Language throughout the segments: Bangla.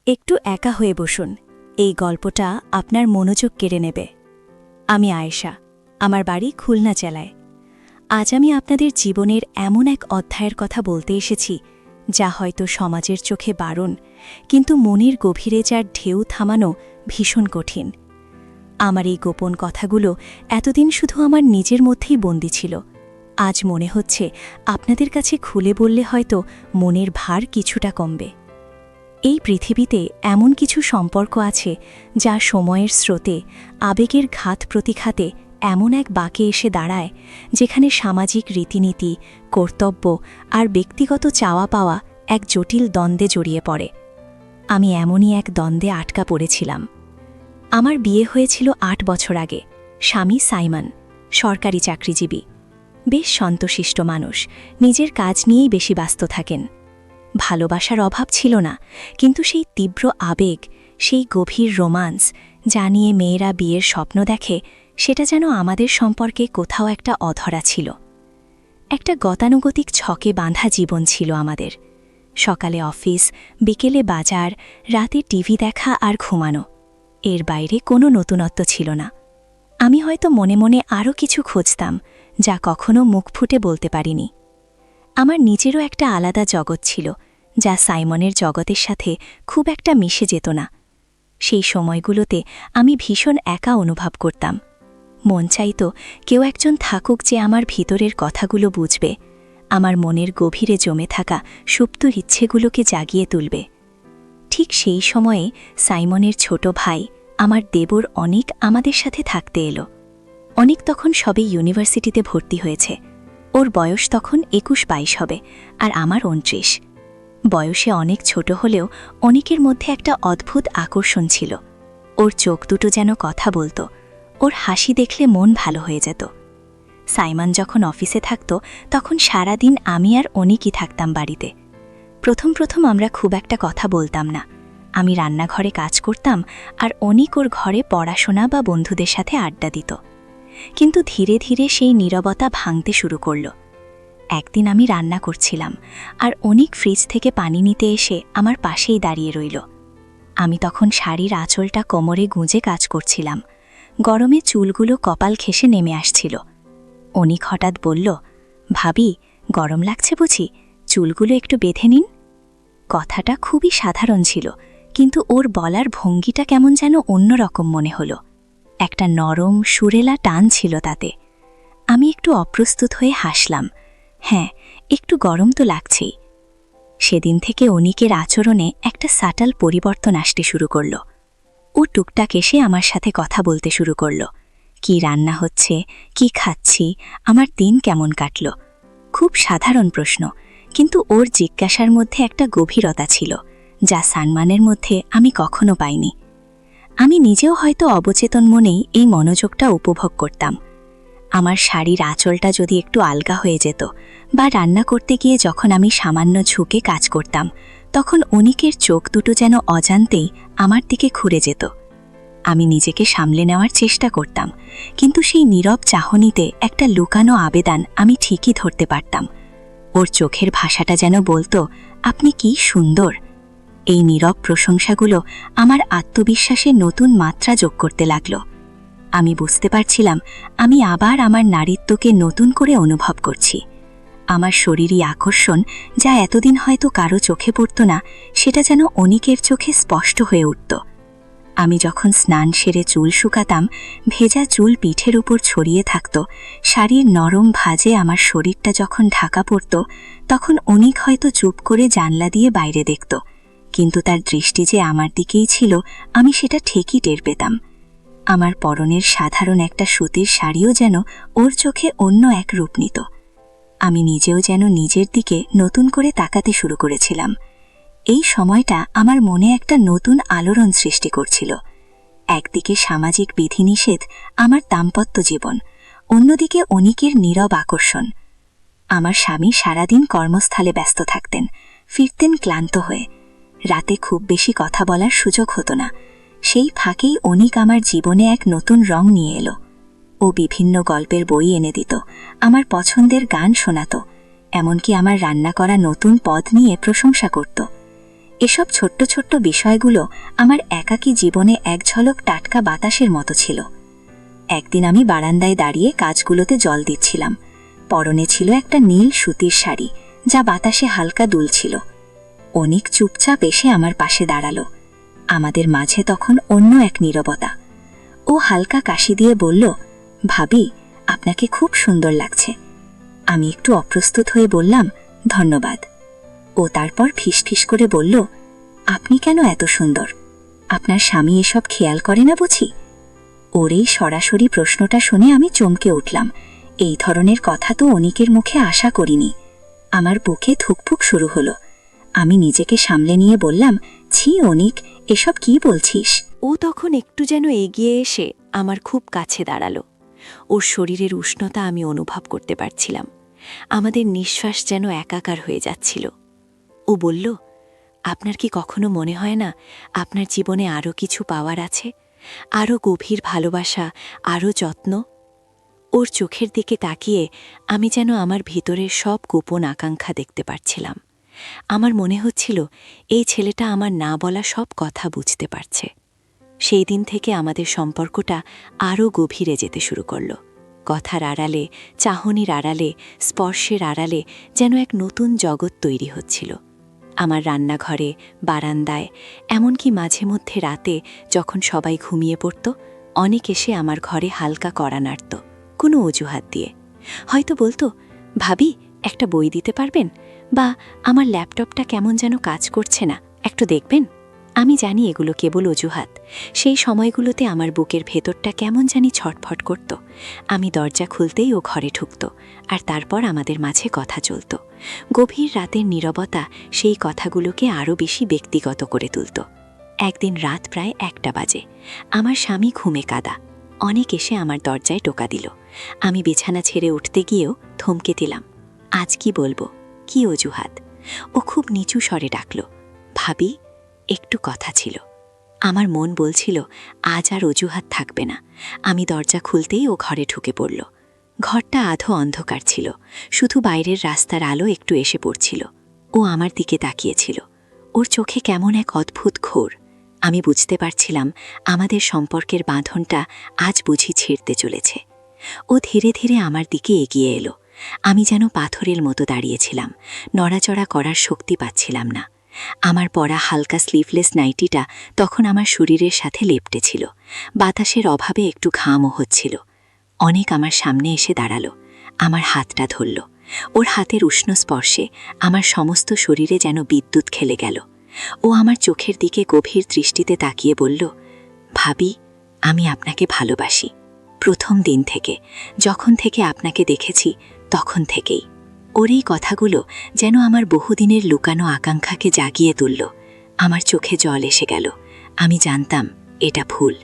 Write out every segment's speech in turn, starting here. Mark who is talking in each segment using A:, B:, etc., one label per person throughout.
A: একটু একা হয়ে বসুন, এই গল্পটা আপনার মনোযোগ কেড়ে নেবে। আমি আয়েশা, আমার বাড়ি খুলনা জেলায়। আজ আমি আপনাদের জীবনের এমন এক অধ্যায়ের কথা বলতে এসেছি যা হয়তো সমাজের চোখে বারণ, কিন্তু মনের গভীরে যার ঢেউ থামানো ভীষণ কঠিন। আমার এই গোপন কথাগুলো এতদিন শুধু আমার নিজের মধ্যেই বন্দী ছিল। আজ মনে হচ্ছে আপনাদের কাছে খুলে বললে হয়তো মনের ভার কিছুটা কমবে। এই পৃথিবীতে এমন কিছু সম্পর্ক আছে যা সময়ের স্রোতে, আবেগের ঘাত প্রতিঘাতে এমন এক বাঁকে এসে দাঁড়ায় যেখানে সামাজিক রীতিনীতি, কর্তব্য আর ব্যক্তিগত চাওয়া পাওয়া এক জটিল দ্বন্দ্বে জড়িয়ে পড়ে। আমি এমনই এক দ্বন্দ্বে আটকা পড়েছিলাম। আমার বিয়ে হয়েছিল ৮ বছর আগে। স্বামী সাইমন, সরকারি চাকরিজীবী, বেশ সন্তশিষ্ট মানুষ, নিজের কাজ নিয়েই বেশি ব্যস্ত থাকেন। ভালোবাসার অভাব ছিল না, কিন্তু সেই তীব্র আবেগ, সেই গভীর রোমান্স যা নিয়ে মেয়েরা বিয়ের স্বপ্ন দেখে, সেটা যেন আমাদের সম্পর্কে কোথাও একটা অধরা ছিল। একটা গতানুগতিক ছকে বাঁধা জীবন ছিল আমাদের। সকালে অফিস, বিকেলে বাজার, রাতে টিভি দেখা আর ঘুমানো। এর বাইরে কোনো নতুনত্ব ছিল না। আমি হয়তো মনে মনে আরও কিছু খুঁজতাম যা কখনো মুখ ফুটে বলতে পারিনি। আমার নিজেরও একটা আলাদা জগৎ ছিল যা সাইমনের জগতের সাথে খুব একটা মিশে যেত না। সেই সময়গুলোতে আমি ভীষণ একা অনুভব করতাম। মন চাইত কেউ একজন থাকুক যে আমার ভিতরের কথাগুলো বুঝবে, আমার মনের গভীরে জমে থাকা সুপ্ত ইচ্ছেগুলোকে জাগিয়ে তুলবে। ঠিক সেই সময়ে সাইমনের ছোট ভাই, আমার দেবর অনিক আমাদের সাথে থাকতে এলো। অনিক তখন সবে ইউনিভার্সিটিতে ভর্তি হয়েছে। ওর বয়স তখন ২১-২২ হবে, আর আমার ২৯। বয়সে অনেক ছোট হলেও অনিকের মধ্যে একটা অদ্ভুত আকর্ষণ ছিল। ওর চোখ দুটো যেন কথা বলতো, ওর হাসি দেখলে মন ভালো হয়ে যেত। সাইমন যখন অফিসে থাকত তখন সারাদিন আমি আর অনিকই থাকতাম বাড়িতে। প্রথম প্রথম আমরা খুব একটা কথা বলতাম না। আমি রান্নাঘরে কাজ করতাম আর অনিক ওর ঘরে পড়াশোনা বা বন্ধুদের সাথে আড্ডা দিত। কিন্তু ধীরে ধীরে সেই নীরবতা ভাঙতে শুরু করল। একদিন আমি রান্না করছিলাম আর অনিক ফ্রিজ থেকে পানি নিতে এসে আমার পাশেই দাঁড়িয়ে রইল। আমি তখন শাড়ির আঁচলটা কোমরে গুঁজে কাজ করছিলাম। গরমে চুলগুলো কপাল ঘেঁষে নেমে আসছিল। অনিক হঠাৎ বলল, ভাবি, গরম লাগছে বুঝি, চুলগুলো একটু বেঁধে নিন। কথাটা খুবই সাধারণ ছিল, কিন্তু ওর বলার ভঙ্গিটা কেমন যেন অন্যরকম মনে হলো। একটা নরম সুরেলা টান ছিল তাতে। আমি একটু অপ্রস্তুত হয়ে হাসলাম। হ্যাঁ, একটু গরম তো লাগছেই। সেদিন থেকে অনিকের আচরণে একটা সাটাল পরিবর্তন আসতে শুরু করল। ও টুকটাক এসে আমার সাথে কথা বলতে শুরু করল। কি রান্না হচ্ছে, কি খাচ্ছি, আমার দিন কেমন কাটল। খুব সাধারণ প্রশ্ন, কিন্তু ওর জিজ্ঞাসার মধ্যে একটা গভীরতা ছিল যা সাইমনের মধ্যে আমি কখনো পাইনি। আমি নিজেও হয়তো অবচেতন মনেই এই মনোযোগটা উপভোগ করতাম। আমার শাড়ির আঁচলটা যদি একটু আলগা হয়ে যেত, বা রান্না করতে গিয়ে যখন আমি সামান্য ঝুঁকে কাজ করতাম, তখন অনিকের চোখ দুটো যেন অজান্তেই আমার দিকে ঘুরে যেত। আমি নিজেকে সামলে নেওয়ার চেষ্টা করতাম, কিন্তু সেই নীরব চাহনিতে একটা লুকানো আবেদন আমি ঠিকই ধরতে পারতাম। ওর চোখের ভাষাটা যেন বলতো, আপনি কি সুন্দর। এই নীরব প্রশংসাগুলো আমার আত্মবিশ্বাসে নতুন মাত্রা যোগ করতে লাগল। আমি বুঝতে পারছিলাম আমি আবার আমার নারীত্বকে নতুন করে অনুভব করছি। আমার শরীরী আকর্ষণ, যা এতদিন হয়তো কারো চোখে পড়ত না, সেটা যেন অনিকের চোখে স্পষ্ট হয়ে উঠত। আমি যখন স্নান সেরে চুল শুকাতাম, ভেজা চুল পিঠের উপর ছড়িয়ে থাকত, শাড়ির নরম ভাঁজে আমার শরীরটা যখন ঢাকা পড়ত, তখন অনিক হয়তো চুপ করে জানলা দিয়ে বাইরে দেখত, কিন্তু তার দৃষ্টি যে আমার দিকেই ছিল আমি সেটা ঠিকই টের পেতাম। আমার পরনের সাধারণ একটা সুতির শাড়িও যেন ওর চোখে অন্য এক রূপ নিত। আমি নিজেও যেন নিজের দিকে নতুন করে তাকাতে শুরু করেছিলাম। এই সময়টা আমার মনে একটা নতুন আলোড়ন সৃষ্টি করছিল। একদিকে সামাজিক বিধিনিষেধ, আমার দাম্পত্য জীবন, অন্যদিকে অনিকের নীরব আকর্ষণ। আমার স্বামী সারাদিন কর্মস্থলে ব্যস্ত থাকতেন, ফিরতেন ক্লান্ত হয়ে। রাতে খুব বেশি কথা বলার সুযোগ হতো না। সেই ফাঁকেই অনিক আমার জীবনে এক নতুন রং নিয়ে এলো। ও বিভিন্ন গল্পের বই এনে দিত, আমার পছন্দের গান শোনাত, এমনকি আমার রান্না করা নতুন পদ নিয়ে প্রশংসা করত। এসব ছোট্ট ছোট্ট বিষয়গুলো আমার একাকী জীবনে এক ঝলক টাটকা বাতাসের মতো ছিল। একদিন আমি বারান্দায় দাঁড়িয়ে কাজগুলোতে জল দিচ্ছিলাম। পরনে ছিল একটা নীল সুতির শাড়ি, যা বাতাসে হালকা দুলছিল। অনিক চুপচাপ এসে আমার পাশে দাঁড়ালো। আমাদের মাঝে তখন অন্য এক নীরবতা। ও হালকা কাশি দিয়ে বলল, ভাবি, আপনাকে খুব সুন্দর লাগছে। আমি একটু অপ্রস্তুত হয়ে বললাম, ধন্যবাদ। ও তারপর ফিসফিস করে বলল, আপনি কেন এত সুন্দর? আপনার স্বামী এসব খেয়াল করে না বুঝি? ওর এই সরাসরি প্রশ্নটা শুনে আমি চমকে উঠলাম। এই ধরনের কথা তো অনিকের মুখে আশা করিনি। আমার বুকে ধুকপুক শুরু হলো। আমি নিজেকে সামলে নিয়ে বললাম, ছি অনিক, এসব কি বলছিস? ও তখন একটু যেন এগিয়ে এসে আমার খুব কাছে দাঁড়ালো। ওর শরীরের উষ্ণতা আমি অনুভব করতে পারছিলাম। আমাদের নিঃশ্বাস যেন একাকার হয়ে যাচ্ছিল। ও বলল, আপনার কি কখনো মনে হয় না আপনার জীবনে আরও কিছু পাওয়ার আছে? আরও গভীর ভালোবাসা, আরও যত্ন? ওর চোখের দিকে তাকিয়ে আমি যেন আমার ভিতরের সব গোপন আকাঙ্ক্ষা দেখতে পারছিলাম। আমার মনে হচ্ছিল এই ছেলেটা আমার না বলা সব কথা বুঝতে পারছে। সেই দিন থেকে আমাদের সম্পর্কটা আরও গভীরে যেতে শুরু করল। কথার আড়ালে, চাহনির আড়ালে, স্পর্শের আড়ালে যেন এক নতুন জগৎ তৈরি হচ্ছিল। আমার রান্নাঘরে, বারান্দায়, এমনকি মাঝে মধ্যে রাতে যখন সবাই ঘুমিয়ে পড়ত, অনেক এসে আমার ঘরে হালকা কড়া নাড়ত, কোনো অজুহাত দিয়ে। হয়তো বলতো, ভাবি, একটা বই দিতে পারবেন? বা আমার ল্যাপটপটা কেমন যেন কাজ করছে না, একটু দেখবেন? আমি জানি এগুলো কেবল অজুহাত। সেই সময়গুলোতে আমার বুকের ভেতরটা কেমন জানি ছটফট করত। আমি দরজা খুলতেই ও ঘরে ঢুকত, আর তারপর আমাদের মাঝে কথা চলত। গভীর রাতের নীরবতা সেই কথাগুলোকে আরও বেশি ব্যক্তিগত করে তুলত। একদিন রাত প্রায় 1টা বাজে। আমার স্বামী ঘুমে কাদা। অনেক এসে আমার দরজায় টোকা দিল। আমি বিছানা ছেড়ে উঠতে গিয়েও থমকে দিলাম। আজ কি বলবো, কি অজুহাত? ও খুব নিচু স্বরে ডাকল, ভাবি, একটু কথা ছিল। আমার মন বলছিল আজ আর অজুহাত থাকবে না। আমি দরজা খুলতেই ও ঘরে ঢুকে পড়ল। ঘরটা আধো অন্ধকার ছিল, শুধু বাইরের রাস্তার আলো একটু এসে পড়ছিল। ও আমার দিকে তাকিয়েছিল। ওর চোখে কেমন এক অদ্ভুত ঘোর। আমি বুঝতে পারছিলাম আমাদের সম্পর্কের বাঁধনটা আজ বুঝি ছিঁড়তে চলেছে। ও ধীরে ধীরে আমার দিকে এগিয়ে এলো। আমি যেন পাথরের মতো দাঁড়িয়েছিলাম, নড়াচড়া করার শক্তি পাচ্ছিলাম না। আমার পরা হালকা স্লিভলেস নাইটিটা তখন আমার শরীরের সাথে লেপ্টেছিল। বাতাসের অভাবে একটু ঘামও হচ্ছিল। অনেক আমার সামনে এসে দাঁড়ালো, আমার হাতটা ধরল। ওর হাতের উষ্ণ স্পর্শে আমার সমস্ত শরীরে যেন বিদ্যুৎ খেলে গেল। ও আমার চোখের দিকে গভীর দৃষ্টিতে তাকিয়ে বলল, ভাবি, আমি আপনাকে ভালোবাসি। প্রথম দিন থেকে, যখন থেকে আপনাকে দেখেছি তখন থেকেই। ওর এই কথাগুলো যেন আমার বহুদিনের লুকানো আকাঙ্ক্ষাকে জাগিয়ে তুলল। আমার চোখে জল এসে গেল। আমি জানতাম এটা ভুল,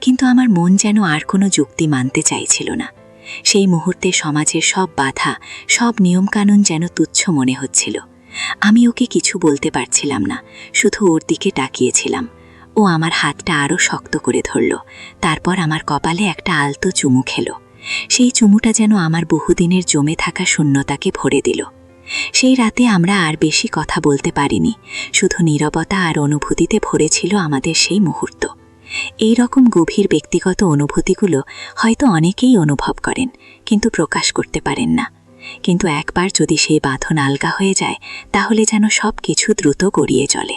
A: কিন্তু আমার মন যেন আর কোনো যুক্তি মানতে চাইছিল না। সেই মুহূর্তে সমাজের সব বাধা, সব নিয়মকানুন যেন তুচ্ছ মনে হচ্ছিল। আমি ওকে কিছু বলতে পারছিলাম না, শুধু ওর দিকে তাকিয়েছিলাম। ও আমার হাতটা আরও শক্ত করে ধরল। তারপর আমার কপালে একটা আলতো চুমু খেলো। সেই চুমুটা যেন আমার বহুদিনের জমে থাকা শূন্যতাকে ভরে দিল। সেই রাতে আমরা আর বেশি কথা বলতে পারিনি, শুধু নীরবতা আর অনুভূতিতে ভরেছিল আমাদের সেই মুহূর্ত। এই রকম গভীর ব্যক্তিগত অনুভূতিগুলো হয়তো অনেকেই অনুভব করেন, কিন্তু প্রকাশ করতে পারেন না। কিন্তু একবার যদি সেই বাঁধন আলগা হয়ে যায়, তাহলে যেন সব কিছু দ্রুত গড়িয়ে চলে।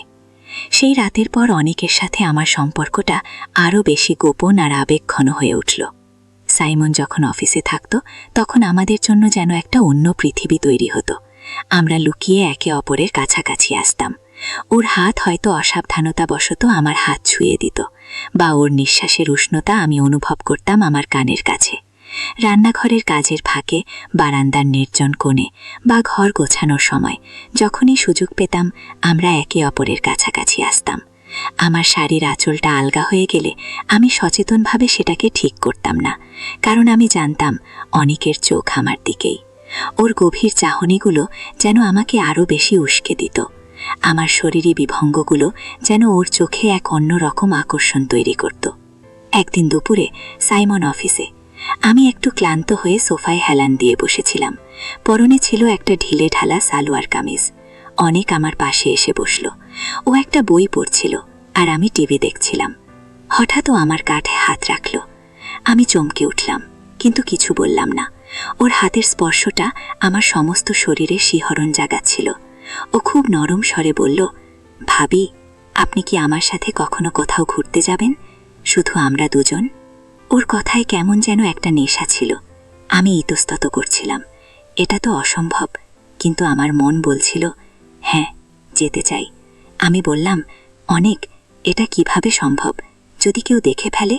A: সেই রাতের পর অনেকের সাথে আমার সম্পর্কটা আরও বেশি গোপন আর আবেগঘন হয়ে উঠল। সাইমন যখন অফিসে থাকত, তখন আমাদের জন্য যেন একটা অন্য পৃথিবী তৈরি হতো। আমরা লুকিয়ে একে অপরের কাছাকাছি আসতাম। ওর হাত হয়তো অসাবধানতাবশত আমার হাত ছুঁয়ে দিত, বা ওর নিঃশ্বাসের উষ্ণতা আমি অনুভব করতাম আমার কানের কাছে। রান্নাঘরের কাজের ফাঁকে, বারান্দার নির্জন কোণে, বা ঘর গোছানোর সময় যখনই সুযোগ পেতাম, আমরা একে অপরের কাছাকাছি আসতাম। আমার শাড়ির আঁচলটা আলগা হয়ে গেলে আমি সচেতনভাবে সেটাকে ঠিক করতাম না, কারণ আমি জানতাম অনেকের চোখ আমার দিকেই। ওর গভীর চাহনিগুলো যেন আমাকে আরও বেশি উস্কে দিত। আমার শরীরী বিভঙ্গগুলো যেন ওর চোখে এক অন্যরকম আকর্ষণ তৈরি করত। একদিন দুপুরে সাইমন অফিসে। আমি একটু ক্লান্ত হয়ে সোফায় হেলান দিয়ে বসেছিলাম। পরনে ছিল একটা ঢিলে ঢালা সালোয়ার কামিজ। অনেক আমার পাশে এসে বসল।
B: ও একটা বই পড়ছিল আর আমি টিভি দেখছিলাম। হঠাৎ ও আমার কাঁধে হাত রাখল। আমি চমকে উঠলাম, কিন্তু কিছু বললাম না। ওর হাতের স্পর্শটা আমার সমস্ত শরীরে শিহরণ জাগাচ্ছিল। ও খুব নরম স্বরে বলল, ভাবি, আপনি কি আমার সাথে কখনো কোথাও ঘুরতে যাবেন, শুধু আমরা দুজন? ওর কথায় কেমন যেন একটা নেশা ছিল। আমি ইতস্তত করছিলাম, এটা তো অসম্ভব, কিন্তু আমার মন বলছিল হ্যাঁ, যেতে চাই। আমি বললাম, অনেক, এটা কিভাবে সম্ভব? যদি কেউ দেখে ফেলে?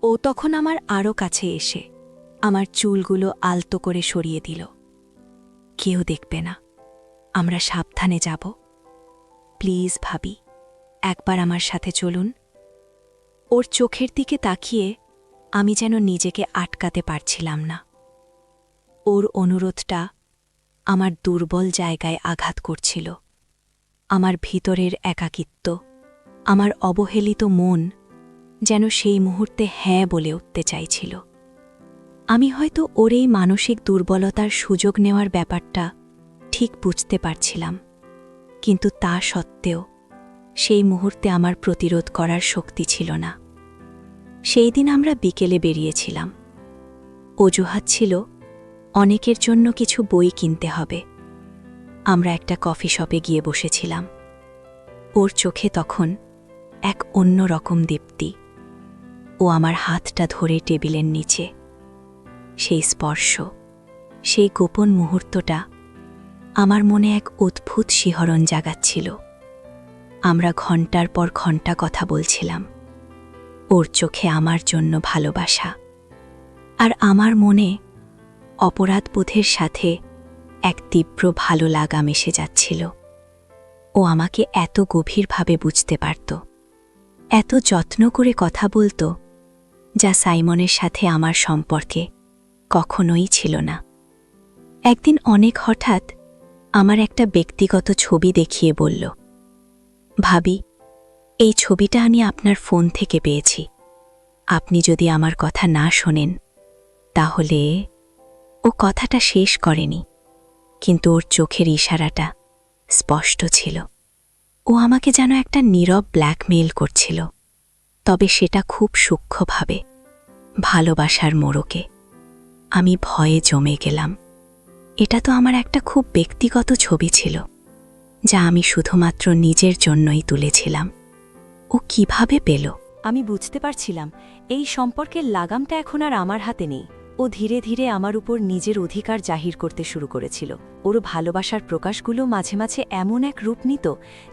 A: ও তখন আমার আরও কাছে এসে আমার চুলগুলো আলতো করে সরিয়ে দিল। কেউ দেখবে না, আমরা সাবধানে যাব। প্লিজ ভাবি, একবার আমার সাথে চলুন। ওর চোখের দিকে তাকিয়ে আমি যেন নিজেকে আটকাতে পারছিলাম না। ওর অনুরোধটা আমার দুর্বল জায়গায় আঘাত করছিল। আমার ভিতরের একাকিত্ব, আমার অবহেলিত মন যেন সেই মুহূর্তে হ্যাঁ বলে উঠতে চাইছিল। আমি হয়তো ওর এই মানসিক দুর্বলতার সুযোগ নেওয়ার ব্যাপারটা ঠিক বুঝতে পারছিলাম, কিন্তু তা সত্ত্বেও সেই মুহূর্তে আমার প্রতিরোধ করার শক্তি ছিল না। সেই দিন আমরা বিকেলে বেরিয়েছিলাম। অজুহাত ছিল অনেকের জন্য কিছু বই কিনতে হবে। আমরা একটা কফি শপে গিয়ে বসেছিলাম। ওর চোখে তখন এক অন্য রকম দীপ্তি। ও আমার হাতটা ধরে টেবিলের নিচে। সেই স্পর্শ, সেই গোপন মুহূর্তটা আমার মনে এক অদ্ভুত শিহরণ জাগাচ্ছিল। আমরা ঘণ্টার পর ঘণ্টা কথা বলছিলাম। ওর চোখে আমার জন্য ভালোবাসা, আর আমার মনে অপরাধবোধের সাথে এক তীব্র ভালো লাগা মিশে যাচ্ছিল। ও আমাকে এত গভীরভাবে বুঝতে পারত, এত যত্ন করে কথা বলতো, যা সাইমনের সাথে আমার সম্পর্কে কখনোই ছিল না। একদিন অনেক হঠাৎ আমার একটা ব্যক্তিগত ছবি দেখিয়ে বলল, ভাবি, এই ছবিটা আমি আপনার ফোন থেকে পেয়েছি। আপনি যদি আমার কথা না শোনেন তাহলে। ও কথাটা শেষ করেনি, কিন্তু ওর চোখের ইশারাটা স্পষ্ট ছিল। ও আমাকে যেন একটা নীরব ব্ল্যাকমেইল করছিল, তবে সেটা খুব সূক্ষ্মভাবে, ভালোবাসার মোড়কে। আমি ভয়ে জমে গেলাম। এটা তো আমার একটা খুব ব্যক্তিগত ছবি ছিল, যা আমি শুধুমাত্র নিজের জন্যই তুলেছিলাম। ও কিভাবে পেল? আমি বুঝতে পারছিলাম এই সম্পর্কের লাগামটা এখন আর আমার হাতে নেই। ও ধীরে ধীরে আমার উপর নিজের অধিকার জাহির করতে শুরু করেছিল। ওর ভালোবাসার প্রকাশগুলো মাঝে মাঝে এমন এক রূপ নিত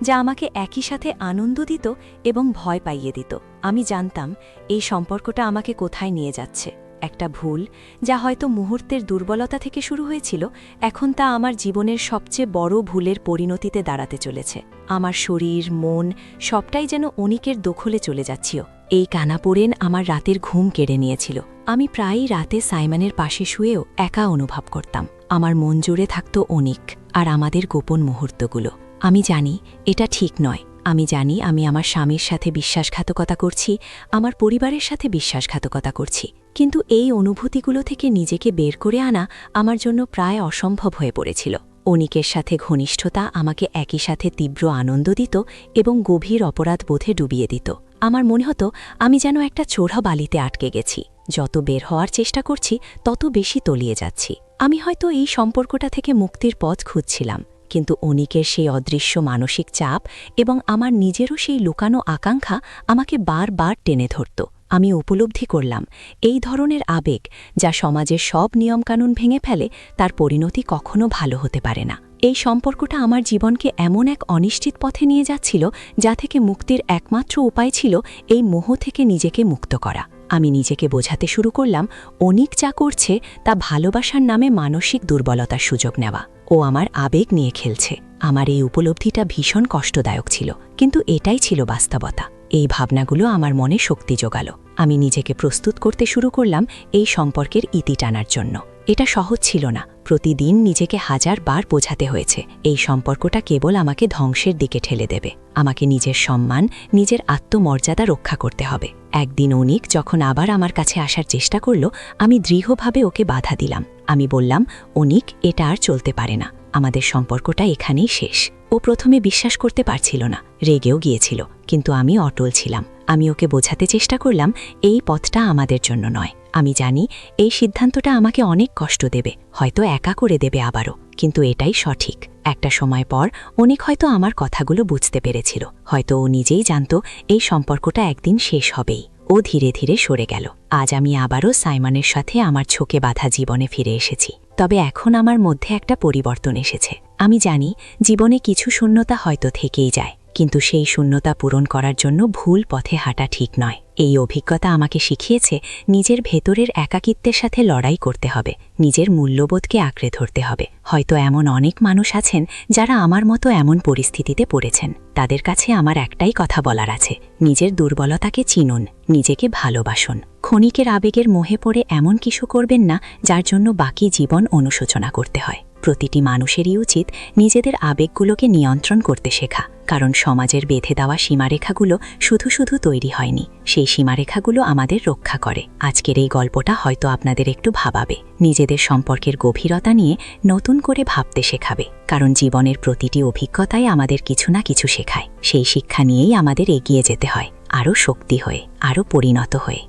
A: যা আমাকে একই সাথে আনন্দ দিত এবং ভয় পাইয়ে দিত। আমি জানতাম এই সম্পর্কটা আমাকে কোথায় নিয়ে যাচ্ছে। একটা ভুল, যা হয়তো মুহূর্তের দুর্বলতা থেকে শুরু হয়েছিল, এখন তা আমার জীবনের সবচেয়ে বড় ভুলের পরিণতিতে দাঁড়াতে চলেছে। আমার শরীর, মন সবটাই যেন অনিকের দখলে চলে যাচ্ছিল। এই কানাপোড়েন আমার রাতের ঘুম কেড়ে নিয়েছিল। আমি প্রায়ই রাতে সাইমনের পাশে শুয়েও একা অনুভব করতাম। আমার মন জুড়ে থাকত অনিক আর আমাদের গোপন মুহূর্তগুলো। আমি জানি এটা ঠিক নয়। আমি জানি আমি আমার স্বামীর সাথে বিশ্বাসঘাতকতা করছি, আমার পরিবারের সাথে বিশ্বাসঘাতকতা করছি, কিন্তু এই অনুভূতিগুলো থেকে নিজেকে বের করে আনা আমার জন্য প্রায় অসম্ভব হয়ে পড়েছিল। অনিকের সাথে ঘনিষ্ঠতা আমাকে একই সাথে তীব্র আনন্দ দিত এবং গভীর অপরাধবোধে ডুবিয়ে দিত। আমার মনে হতো আমি যেন একটা চোরা বালিতে আটকে গেছি। যত বের হওয়ার চেষ্টা করছি তত বেশি তলিয়ে যাচ্ছি। আমি হয়তো এই সম্পর্কটা থেকে মুক্তির পথ খুঁজছিলাম, কিন্তু অনিকের সেই অদৃশ্য মানসিক চাপ এবং আমার নিজেরও সেই লুকানো আকাঙ্ক্ষা আমাকে বারবার টেনে ধরত। আমি উপলব্ধি করলাম এই ধরনের আবেগ, যা সমাজের সব নিয়মকানুন ভেঙে ফেলে, তার পরিণতি কখনো ভালো হতে পারে না। এই সম্পর্কটা আমার জীবনকে এমন এক অনিশ্চিত পথে নিয়ে যাচ্ছিল, যা থেকে মুক্তির একমাত্র উপায় ছিল এই মোহ থেকে নিজেকে মুক্ত করা। আমি নিজেকে বোঝাতে শুরু করলাম অনিক যা করছে তা ভালোবাসার নামে মানসিক দুর্বলতার সুযোগ নেওয়া। ও আমার আবেগ নিয়ে খেলছে। আমার এই উপলব্ধিটা ভীষণ কষ্টদায়ক ছিল, কিন্তু এটাই ছিল বাস্তবতা। এই ভাবনাগুলো আমার মনে শক্তি জোগালো। আমি নিজেকে প্রস্তুত করতে শুরু করলাম এই সম্পর্কের ইতি টানার জন্য। এটা সহজ ছিল না। প্রতিদিন নিজেকে 1000 বার বোঝাতে হয়েছে এই সম্পর্কটা কেবল আমাকে ধ্বংসের দিকে ঠেলে দেবে। আমাকে নিজের সম্মান, নিজের আত্মমর্যাদা রক্ষা করতে হবে। একদিন অনিক যখন আবার আমার কাছে আসার চেষ্টা করল, আমি দৃঢ়ভাবে ওকে বাধা দিলাম। আমি বললাম, অনিক, এটা আর চলতে পারে না, আমাদের সম্পর্কটা এখানেই শেষ। ও প্রথমে বিশ্বাস করতে পারছিল না, রেগেও গিয়েছিল, কিন্তু আমি অটল ছিলাম। আমি ওকে বোঝাতে চেষ্টা করলাম এই পথটা আমাদের জন্য নয়। আমি জানি এই সিদ্ধান্তটা আমাকে অনেক কষ্ট দেবে, হয়তো একা করে দেবে আবারও, কিন্তু এটাই সঠিক। একটা সময় পর অনেক হয়তো আমার কথাগুলো বুঝতে পেরেছিল, হয়তো ও নিজেই জানত এই সম্পর্কটা একদিন শেষ হবেই। ও ধীরে ধীরে সরে গেল। আজ আমি আবারও সাইমনের সাথে আমার ছোকে বাঁধা জীবনে ফিরে এসেছি। তবে এখন আমার মধ্যে একটা পরিবর্তন এসেছে। আমি জানি জীবনে কিছু শূন্যতা হয়তো থেকেই যায়, কিন্তু সেই শূন্যতা পূরণ করার জন্য ভুল পথে হাঁটা ঠিক নয়। এই অভিজ্ঞতা আমাকে শিখিয়েছে নিজের ভেতরের একাকিত্বের সাথে লড়াই করতে হবে, নিজের মূল্যবোধকে আঁকড়ে ধরতে হবে। হয়তো এমন অনেক মানুষ আছেন যারা আমার মতো এমন পরিস্থিতিতে পড়েছেন। তাদের কাছে আমার একটাই কথা বলার আছে, নিজের দুর্বলতাকে চিনুন, নিজেকে ভালোবাসুন। ক্ষণিকের আবেগের মোহে পড়ে এমন কিছু করবেন না যার জন্য বাকি জীবন অনুশোচনা করতে হয়। প্রতিটি মানুষেরই উচিত নিজেদের আবেগগুলোকে নিয়ন্ত্রণ করতে শেখা, কারণ সমাজের বেঁধে দেওয়া সীমারেখাগুলো শুধু শুধু তৈরি হয়নি, সেই সীমারেখাগুলো আমাদের রক্ষা করে। আজকের এই গল্পটা হয়তো আপনাদের একটু ভাবাবে, নিজেদের সম্পর্কের গভীরতা নিয়ে নতুন করে ভাবতে শেখাবে, কারণ জীবনের প্রতিটি অভিজ্ঞতাই আমাদের কিছু না কিছু শেখায়। সেই শিক্ষা নিয়েই আমাদের এগিয়ে যেতে হয়, আরও শক্তি হয়ে, আরও পরিণত হয়ে।